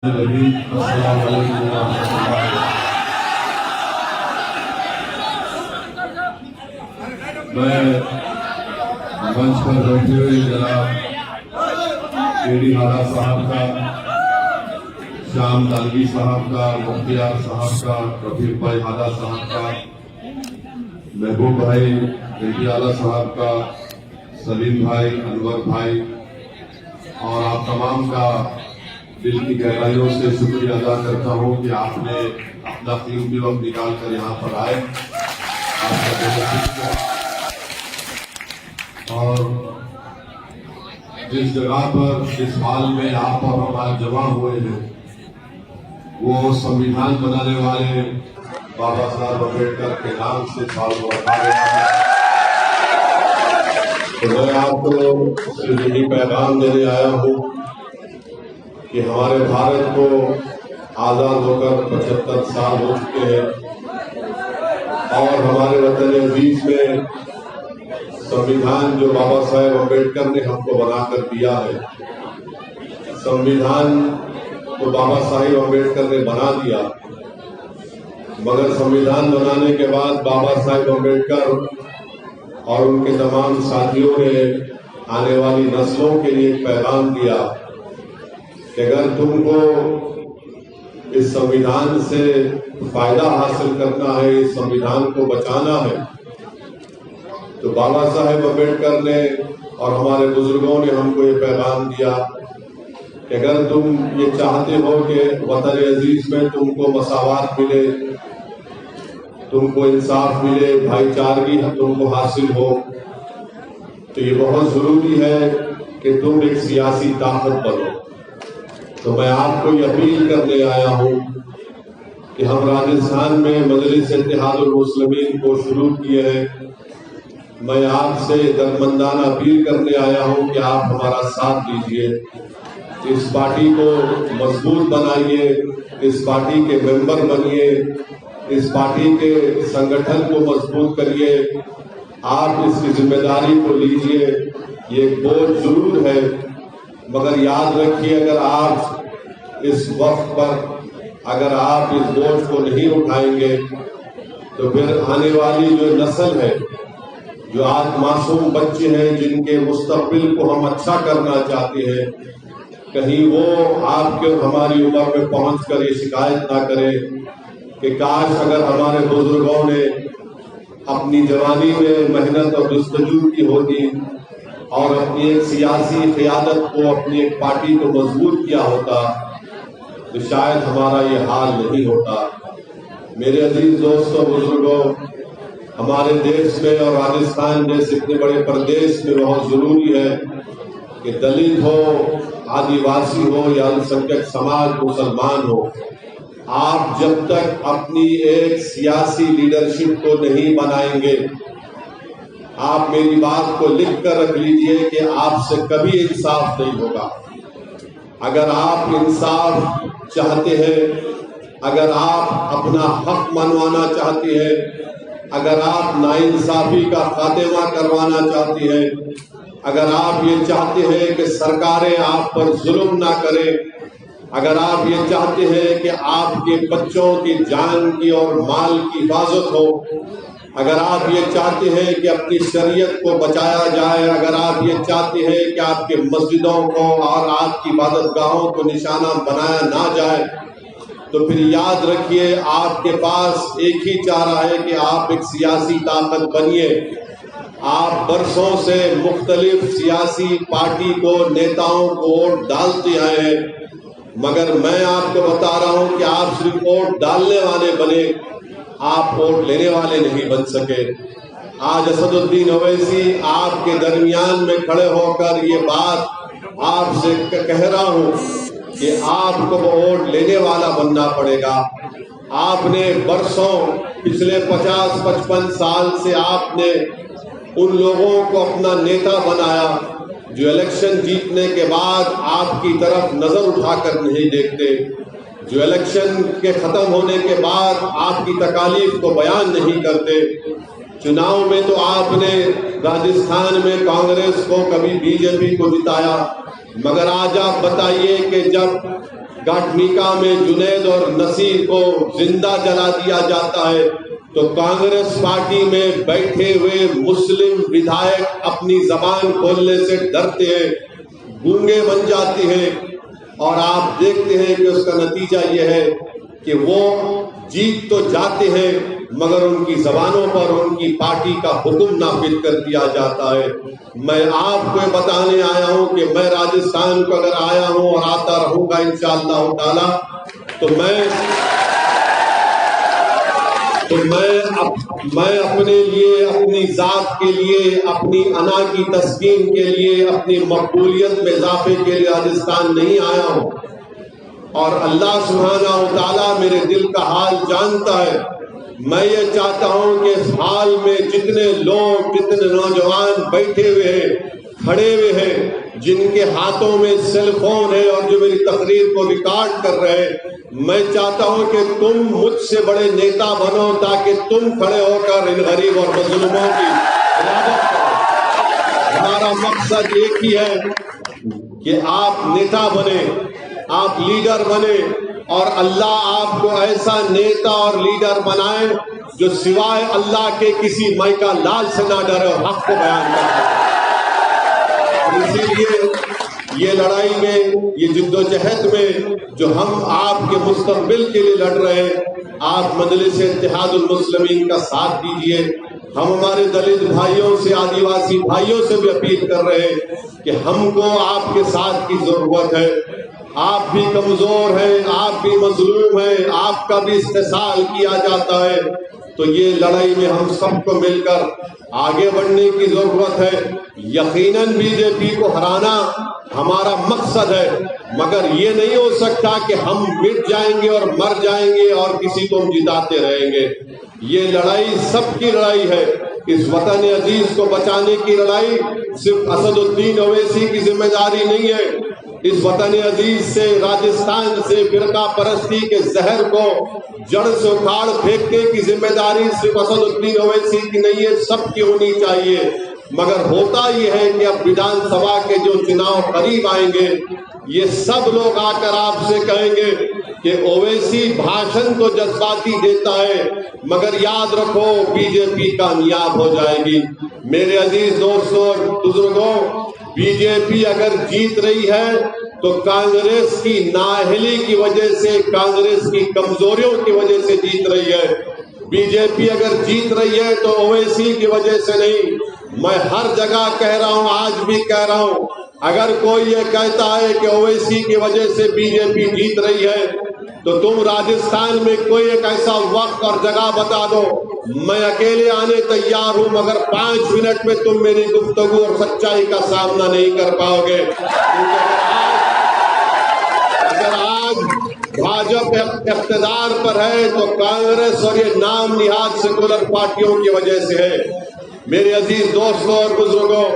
السلام علیکم ورحمۃ اللہ۔ میں منچ پر بیٹھے ہوئے جناب کے ڈی ہادہ صاحب کا، شام تانوی صاحب کا، مختیار صاحب کا، رفیق بھائی ہادہ صاحب کا، محبوب بھائی اعلیٰ صاحب کا، سلیم بھائی، انور بھائی اور آپ تمام کا دل کی گہرائیوں سے شکریہ ادا کرتا ہوں کہ آپ نے اپنا قیمتی وقت نکال کر یہاں پر آئے۔ آپ کا بہت شکریہ۔ اور جس جگہ پر، جس حال میں آپ اور ہم آج جمع ہوئے ہیں، وہ سنویدھان بنانے والے بابا صاحب امبیڈکر کے نام سے سال کو رکھا گیا ہے۔ تو میں آپ کو صرف یہی پیغام دینے آیا ہوں کہ ہمارے بھارت کو آزاد ہو کر 75 سال ہو چکے ہیں، اور ہمارے وطن عزیز میں سنویدھان جو بابا صاحب امبیڈکر نے ہم کو بنا کر دیا ہے، سنویدھان تو بابا صاحب امبیڈکر نے بنا دیا، مگر سنویدھان بنانے کے بعد بابا صاحب امبیڈکر اور ان کے تمام ساتھیوں نے آنے والی نسلوں کے لیے ایک پیغام دیا کہ اگر تم کو اس سنویدھان سے فائدہ حاصل کرنا ہے، اس سنویدھان کو بچانا ہے، تو بابا صاحب امبیڈکر نے اور ہمارے بزرگوں نے ہم کو یہ پیغام دیا کہ اگر تم یہ چاہتے ہو کہ وطن عزیز میں تم کو مساوات ملے، تم کو انصاف ملے، بھائی چارگی تم کو حاصل ہو، تو یہ بہت ضروری ہے کہ تم ایک سیاسی طاقت بنو۔ تو میں آپ کو یہ اپیل کرنے آیا ہوں کہ ہم راجستھان میں مجلس اتحاد المسلمین کو شروع کیے ہیں۔ میں آپ سے درمندانہ اپیل کرنے آیا ہوں کہ آپ ہمارا ساتھ دیجیے، اس پارٹی کو مضبوط بنائیے، اس پارٹی کے ممبر بنیے، اس پارٹی کے سنگٹھن کو مضبوط کریے، آپ اس کی ذمہ داری کو لیجیے۔ یہ ایک بوجھ ضرور ہے، مگر یاد رکھیے اگر آپ اس وقت پر اگر آپ اس بوجھ کو نہیں اٹھائیں گے تو پھر آنے والی جو نسل ہے، جو آج معصوم بچے ہیں جن کے مستقبل کو ہم اچھا کرنا چاہتے ہیں، کہیں وہ آپ کے ہماری عمر میں پہنچ کر یہ شکایت نہ کرے کہ کاش اگر ہمارے بزرگوں نے اپنی جوانی میں محنت اور جستجو کی ہوتی اور اپنی ایک سیاسی قیادت کو، اپنی ایک پارٹی کو مضبوط کیا ہوتا، تو شاید ہمارا یہ حال نہیں ہوتا۔ میرے عزیز دوستوں، بزرگوں، ہمارے دیش میں اور راجستھان جیسے اتنے بڑے پردیش میں بہت ضروری ہے کہ دلت ہو، آدیواسی ہو یا السنکھیک سماج مسلمان ہو، آپ جب تک اپنی ایک سیاسی لیڈرشپ کو نہیں بنائیں گے، آپ میری بات کو لکھ کر رکھ لیجئے کہ آپ سے کبھی انصاف نہیں ہوگا۔ اگر آپ انصاف چاہتے ہیں، اگر آپ اپنا حق منوانا چاہتے ہیں، اگر آپ ناانصافی کا خاتمہ کروانا چاہتے ہیں، اگر آپ یہ چاہتے ہیں کہ سرکاریں آپ پر ظلم نہ کریں، اگر آپ یہ چاہتے ہیں کہ آپ کے بچوں کی جان کی اور مال کی حفاظت ہو، اگر آپ یہ چاہتے ہیں کہ اپنی شریعت کو بچایا جائے، اگر آپ یہ چاہتے ہیں کہ آپ کے مسجدوں کو اور آپ کی عبادت گاہوں کو نشانہ بنایا نہ جائے، تو پھر یاد رکھیے آپ کے پاس ایک ہی چارہ ہے کہ آپ ایک سیاسی طاقت بنیے۔ آپ برسوں سے مختلف سیاسی پارٹی کو، نیتاؤں کو ووٹ ڈالتے آئے ہیں، مگر میں آپ کو بتا رہا ہوں کہ آپ صرف ووٹ ڈالنے والے بنے، آپ ووٹ لینے والے نہیں بن سکے۔ آج اسد الدین اویسی آپ کے درمیان میں کھڑے ہو کر یہ بات آپ سے کہہ رہا ہوں کہ آپ کو ووٹ لینے والا بننا پڑے گا۔ آپ نے برسوں، پچھلے 50-55 سال سے آپ نے ان لوگوں کو اپنا نیتا بنایا جو الیکشن جیتنے کے بعد آپ کی طرف نظر اٹھا کر نہیں دیکھتے، جو الیکشن کے ختم ہونے کے بعد آپ کی تکالیف کو بیان نہیں کرتے۔ چناؤ میں تو آپ نے راجستھان میں کانگریس کو، کبھی بی جے پی کو جتایا، مگر آج آپ بتائیے کہ جب گاٹمیکا میں جنید اور نصیر کو زندہ جلا دیا جاتا ہے تو کانگریس پارٹی میں بیٹھے ہوئے مسلم ودھائک اپنی زبان کھولنے سے ڈرتے ہیں، گونگے بن جاتے ہیں، اور آپ دیکھتے ہیں کہ اس کا نتیجہ یہ ہے کہ وہ جیت تو جاتے ہیں مگر ان کی زبانوں پر ان کی پارٹی کا حکم نافذ کر دیا جاتا ہے۔ میں آپ کو بتانے آیا ہوں کہ میں راجستھان کو اگر آیا ہوں اور آتا رہوں گا انشاءاللہ تعالی تو میں اپنے لیے، اپنی ذات کے لیے، اپنی انا کی تسکین کے لیے، اپنی مقبولیت میں اضافے کے لیے راجستھان نہیں آیا ہوں، اور اللہ سبحانہ و تعالیٰ میرے دل کا حال جانتا ہے۔ میں یہ چاہتا ہوں کہ اس حال میں جتنے لوگ، جتنے نوجوان بیٹھے ہوئے ہیں، کھڑے ہوئے ہیں، جن کے ہاتھوں میں سیل فون ہے اور جو میری تقریر کو ریکارڈ کر رہے ہیں، میں چاہتا ہوں کہ تم مجھ سے بڑے نیتا بنو تاکہ تم کھڑے ہو کر ان غریب اور مظلوموں کی مدد کرو۔ ہمارا مقصد ایک ہی ہے کہ آپ نیتا بنے، آپ لیڈر بنے، اور اللہ آپ کو ایسا نیتا اور لیڈر بنائے جو سوائے اللہ کے کسی مائی کا لال سے نہ ڈرے اور حق کو بیان کرے۔ اسی لیے یہ لڑائی میں، یہ جدوجہد میں جو ہم آپ کے مستقبل کے لیے لڑ رہے ہیں، آپ مجلس اتحاد المسلمین کا ساتھ دیجیے۔ ہم ہمارے دلت بھائیوں سے، آدیواسی بھائیوں سے بھی اپیل کر رہے ہیں کہ ہم کو آپ کے ساتھ کی ضرورت ہے۔ آپ بھی کمزور ہیں، آپ بھی مظلوم ہیں، آپ کا بھی استحصال کیا جاتا ہے، تو یہ لڑائی میں ہم سب کو مل کر آگے بڑھنے کی ضرورت ہے۔ یقیناً بی جے پی کو ہرانا ہمارا مقصد ہے، مگر یہ نہیں ہو سکتا کہ ہم مٹ جائیں گے اور مر جائیں گے اور کسی کو ہم جتاتے رہیں گے۔ یہ لڑائی سب کی لڑائی ہے۔ اس وطن عزیز کو بچانے کی لڑائی صرف اسد الدین اویسی کی ذمہ داری نہیں ہے۔ اس وطن عزیز سے، راجستھان سے فرقہ پرستی کے زہر کو جڑ سے اکھاڑ پھینکنے کی ذمہ داری صرف اسد الدین اویسی کی نہیں ہے، سب کی ہونی چاہیے۔ مگر ہوتا یہ ہے کہ اب ویدھان سبھا کے جو چناؤ قریب آئیں گے، یہ سب لوگ آ کر آپ سے کہیں گے کہ اویسی بھاشن تو جذباتی دیتا ہے مگر یاد رکھو بی جے پی کامیاب ہو جائے گی۔ میرے عزیز دوستوں اور بزرگوں، بی جے پی اگر جیت رہی ہے تو کانگریس کی نااہلی کی وجہ سے، کانگریس کی کمزوریوں کی وجہ سے جیت رہی ہے۔ بی جے پی اگر جیت رہی ہے تو اویسی کی وجہ سے نہیں۔ میں ہر جگہ کہہ رہا ہوں، آج بھی کہہ رہا ہوں، اگر کوئی یہ کہتا ہے کہ اویسی کی وجہ سے بی جے پی جیت رہی ہے تو تم راجستھان میں کوئی ایک ایسا وقت اور جگہ بتا دو، میں اکیلے آنے تیار ہوں، مگر 5 منٹ میں تم میری گفتگو اور سچائی کا سامنا نہیں کر پاؤ گے۔ اگر آج بھاجپ اقتدار پر ہے تو کانگریس اور یہ نام نہاد سیکولر پارٹیوں کی وجہ سے ہے۔ میرے عزیز دوستوں اور بزرگوں،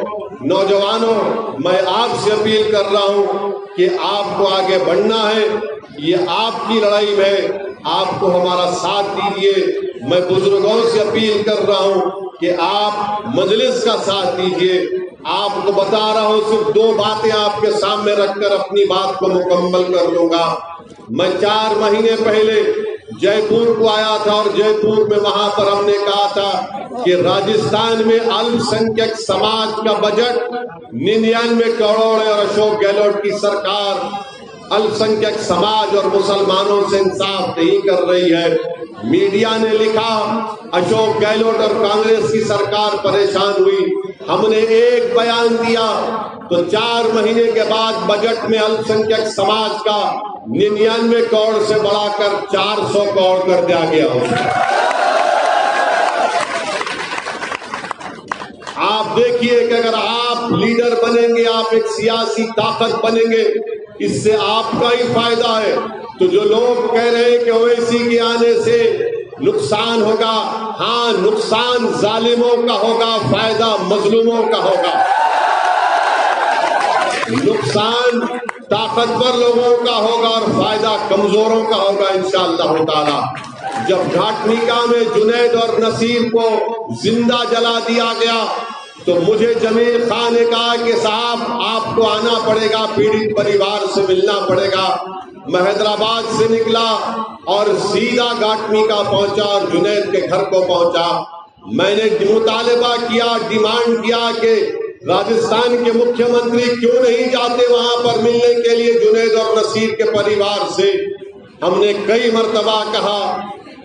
نوجوانوں، میں آپ سے اپیل کر رہا ہوں کہ آپ کو آگے بڑھنا ہے۔ یہ آپ کی لڑائی میں، آپ کو ہمارا ساتھ دیجیے۔ میں بزرگوں سے اپیل کر رہا ہوں کہ آپ مجلس کا ساتھ دیجیے۔ آپ کو بتا رہا ہوں، صرف 2 باتیں آپ کے سامنے رکھ کر اپنی بات کو مکمل کر لوں گا۔ میں 4 مہینے پہلے جے پور کو آیا تھا اور جے پور میں وہاں پر ہم نے کہا تھا کہ راجستھان میں الپ سنکھیک سماج کا بجٹ 99 کروڑ ہے اور اشوک گہلوٹ کی سرکار الپ سنکھیک سماج اور مسلمانوں سے انصاف نہیں کر رہی ہے۔ میڈیا نے لکھا اشوک گہلوٹ اور کانگریس کی سرکار پریشان ہوئی۔ ہم نے ایک بیان دیا تو 4 مہینے کے بعد بجٹ میں الپ سنکھیک سماج کا 99 کروڑ سے بڑھا کر 400 کروڑ کر دیا گیا۔ آپ دیکھیے کہ اگر آپ لیڈر بنیں گے، آپ ایک سیاسی طاقت بنیں گے، اس سے آپ کا ہی فائدہ ہے۔ تو جو لوگ کہہ رہے ہیں کہ اویسی کے آنے سے نقصان ہوگا، ہاں نقصان ظالموں کا ہوگا، فائدہ مظلوموں کا ہوگا۔ نقصان طاقتور لوگوں کا ہوگا اور فائدہ کمزوروں کا ہوگا انشاءاللہ تعالی۔ جب گھاٹمیکا میں جنید اور نصیر کو زندہ جلا دیا گیا تو مجھے جمیل خان نے کہا کہ صاحب آپ کو آنا پڑے گا، پیڑت پریوار سے ملنا پڑے گا۔ میں حیدرآباد سے نکلا اور سیدھا گھاٹمیکا پہنچا اور جنید کے گھر کو پہنچا. میں نے مطالبہ کیا، ڈیمانڈ کیا کہ راجستھان کے مکھیہ منتری کیوں نہیں جاتے وہاں پر ملنے کے لیے جنید اور نصیر کے پریوار سے. ہم نے کئی مرتبہ کہا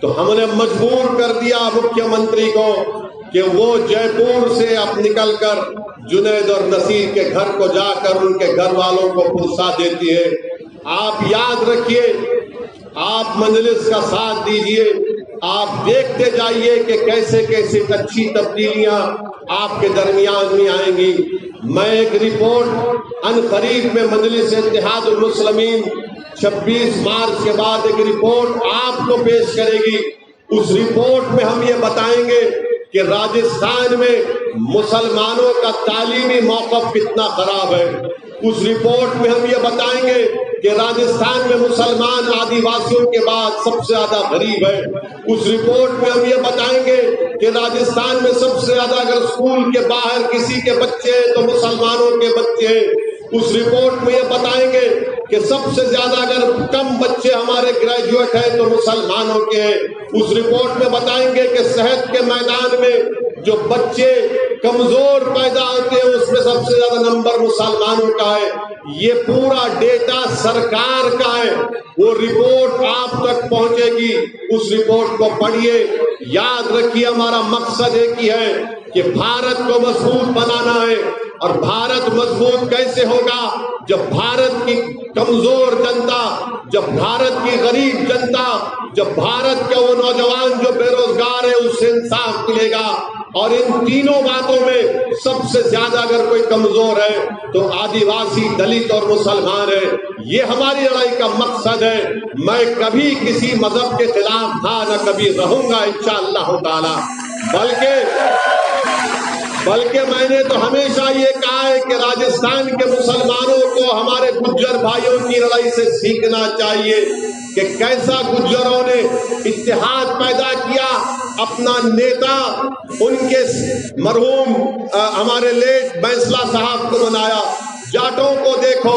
تو ہم نے مجبور کر دیا مکھیہ منتری کو کہ وہ جے پور سے اب نکل کر جنید اور نصیر کے گھر کو جا کر ان کے گھر والوں کو پرسا دیتی ہے. آپ یاد رکھیے، آپ مجلس کا ساتھ دیجئے، آپ دیکھتے جائیے کہ کیسے کیسے اچھی تبدیلیاں آپ کے درمیان میں آئیں گی. میں ایک رپورٹ عنقریب میں مجلس اتحاد المسلمین 26 مارچ کے بعد ایک رپورٹ آپ کو پیش کرے گی. اس رپورٹ میں ہم یہ بتائیں گے کہ راجستھان میں مسلمانوں کا تعلیمی موقف کتنا خراب ہے. اس رپورٹ میں ہم یہ بتائیں گے کہ راجستھان میں مسلمان آدیواسیوں کے بعد سب سے زیادہ غریب ہے. اس رپورٹ میں ہم یہ بتائیں گے کہ راجستھان میں سب سے زیادہ اگر اسکول کے باہر کسی کے بچے ہیں تو مسلمانوں کے بچے ہیں. اس رپورٹ میں یہ بتائیں گے کہ سب سے زیادہ اگر کم بچے ہمارے گریجویٹ ہیں تو مسلمانوں کے ہیں. اس رپورٹ میں بتائیں گے کہ صحت کے میدان میں جو بچے کمزور پیدا ہوتے ہیں اس میں سب سے زیادہ نمبر مسلمانوں کا ہے. یہ پورا ڈیٹا سرکار کا ہے، وہ رپورٹ آپ تک پہنچے گی. اس رپورٹ کو پڑھیے. یاد رکھیے ہمارا مقصد ایک ہی ہے کہ بھارت کو مضبوط بنانا ہے. اور بھارت مضبوط کیسے ہوگا؟ جب بھارت کی کمزور جنتا، جب بھارت کی غریب جنتا، جب بھارت کا وہ نوجوان جو بے روزگار ہے اس سے انصاف ملے گا. اور ان تینوں باتوں میں سب سے زیادہ اگر کوئی کمزور ہے تو آدیواسی، دلت اور مسلمان ہے. یہ ہماری لڑائی کا مقصد ہے. میں کبھی کسی مذہب کے خلاف تھا، نہ کبھی رہوں گا انشاءاللہ تعالی. بلکہ میں نے تو ہمیشہ یہ کہا ہے کہ راجستھان کے مسلمانوں کو ہمارے گجر بھائیوں کی لڑائی سے سیکھنا چاہیے کہ کیسا گجروں نے اتحاد پیدا کیا، اپنا نیتا ان کے مرحوم ہمارے لیٹ بینسلا صاحب کو بنایا. جاٹوں کو دیکھو،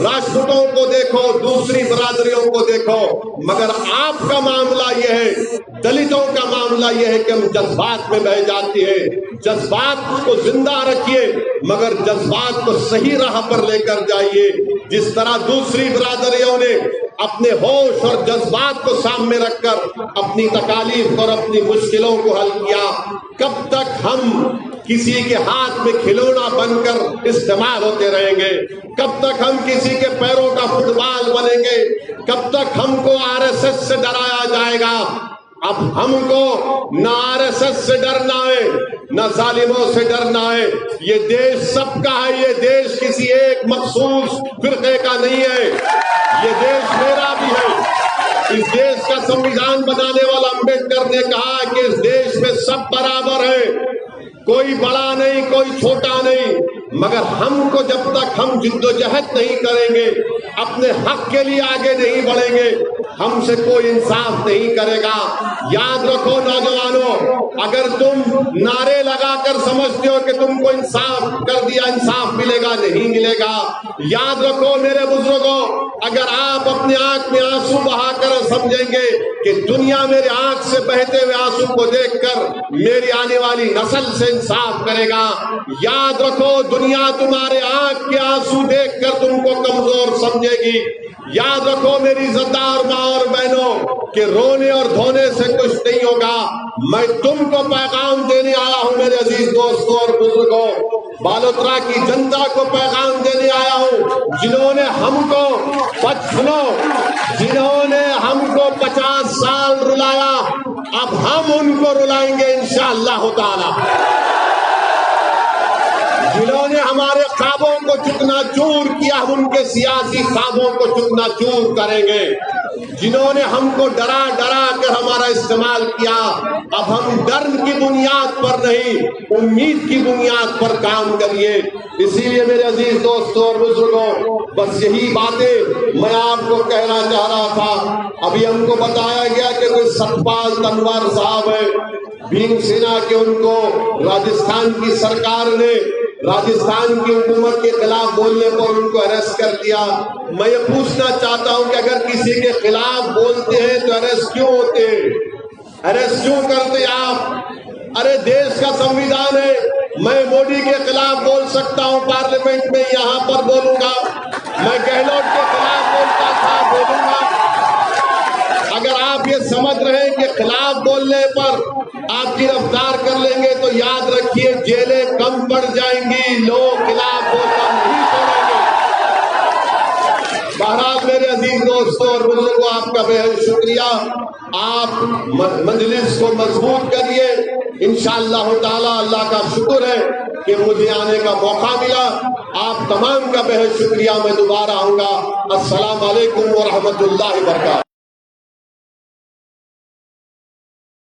راجپوتوں کو دیکھو، دوسری برادریوں کو دیکھو. مگر آپ کا معاملہ یہ ہے، دلتوں کا معاملہ یہ ہے کہ ہم جذبات میں بہہ جاتے ہیں. جذبات کو زندہ رکھیے مگر جذبات کو صحیح راہ پر لے کر جائیے. جس طرح دوسری برادریوں نے اپنے ہوش اور جذبات کو سامنے رکھ کر اپنی تکالیف اور اپنی مشکلوں کو حل کیا. کب تک ہم کسی کے ہاتھ میں کھلونا بن کر استعمال ہوتے رہیں گے؟ کب تک ہم کسی کے پیروں کا فٹ بال بنیں گے؟ کب تک ہم کو RSS سے ڈرایا جائے گا؟ اب ہم کو نہ RSS سے ڈرنا ہے، نہ ظالموں سے ڈرنا ہے. یہ دیش سب کا ہے، یہ دیش کسی ایک مخصوص فرقے کا نہیں ہے. یہ دیش میرا بھی ہے. اس دیش کا سمویدھان بنانے والا امبیڈکر نے کہا کہ اس دیش میں سب برابر ہیں، کوئی بڑا نہیں، کوئی چھوٹا نہیں. مگر ہم کو جب تک ہم جدوجہد نہیں کریں گے، اپنے حق کے لیے آگے نہیں بڑھیں گے، ہم سے کوئی انصاف نہیں کرے گا. یاد رکھو نوجوانوں، اگر تم نعرے لگا کر سمجھتے ہو کہ تم کو انصاف کر دیا، انصاف ملے گا، نہیں ملے گا. یاد رکھو میرے بزرگوں، اگر آپ اپنے آنکھ میں آنسو بہا کر سمجھیں گے کہ دنیا میرے آنکھ سے بہتے ہوئے آنسو کو دیکھ کر میری آنے والی نسل سے انصاف کرے گا. یاد رکھو دنیا تمہارے آنکھ کے آنسو دیکھ کر تم کو کمزور سمجھے گی. یاد رکھو میری عزتدار ماں اور بہنوں کہ رونے اور دھونے سے کچھ نہیں ہوگا. میں تم کو پیغام دینے آیا ہوں میرے عزیز دوستوں اور بزرگوں، بالوترا کی جنتا کو پیغام دینے آیا ہوں جنہوں نے ہم کو جنہوں نے ہم کو 50 سال رلایا، اب ہم ان کو رلائیں گے انشاءاللہ تعالی. جنہوں نے ہمارے خوابوں کو چکنا چور کیا، ہم ان کے سیاسی خوابوں کو چکنا چور کریں گے. جنہوں نے ہم کو ڈرا ڈرا کر ہمارا استعمال کیا، اب ہم ڈر کی بنیاد پر نہیں، امید کی بنیاد پر کام کریے. اسی لیے میرے عزیز دوستوں اور بزرگوں، بس یہی باتیں میں آپ کو کہنا چاہ رہا تھا. ابھی ہم کو بتایا گیا کہ کوئی ستپال تنوار صاحب ہے، بھیم سینا کے، ان کو راجستھان کی سرکار نے راجستھان کی حکومت کے خلاف بولنے پر ان کو اریسٹ کر لیا۔ میں یہ پوچھنا چاہتا ہوں کہ اگر کسی کے خلاف بولتے ہیں تو اریسٹ کیوں ہوتے ہیں؟ اریسٹ کیوں کرتے آپ؟ ارے دیش کا سنویدھان ہے، میں مودی کے خلاف بول سکتا ہوں پارلیمنٹ میں، یہاں پر بولوں گا، میں گہلوٹ کے خلاف بولتا تھا، بولوں گا۔ اگر آپ یہ سمجھ رہے ہیں کہ خلاف بولنے پر آپ گرفتار کر لیں گے تو یاد رکھیے جیلیں کم پڑ جائیں گی، لوگ خلاف بولنا نہیں چھوڑیں گے۔ بہرحال میرے عزیز دوستوں اور بزرگوں، آپ کا بہت شکریہ۔ آپ مجلس کو مضبوط کریے انشاءاللہ تعالی۔ اللہ کا شکر ہے کہ مجھے آنے کا موقع ملا۔ آپ تمام کا بہت شکریہ۔ میں دوبارہ آؤں گا۔ السلام علیکم ورحمۃ اللہ وبرکاتہ۔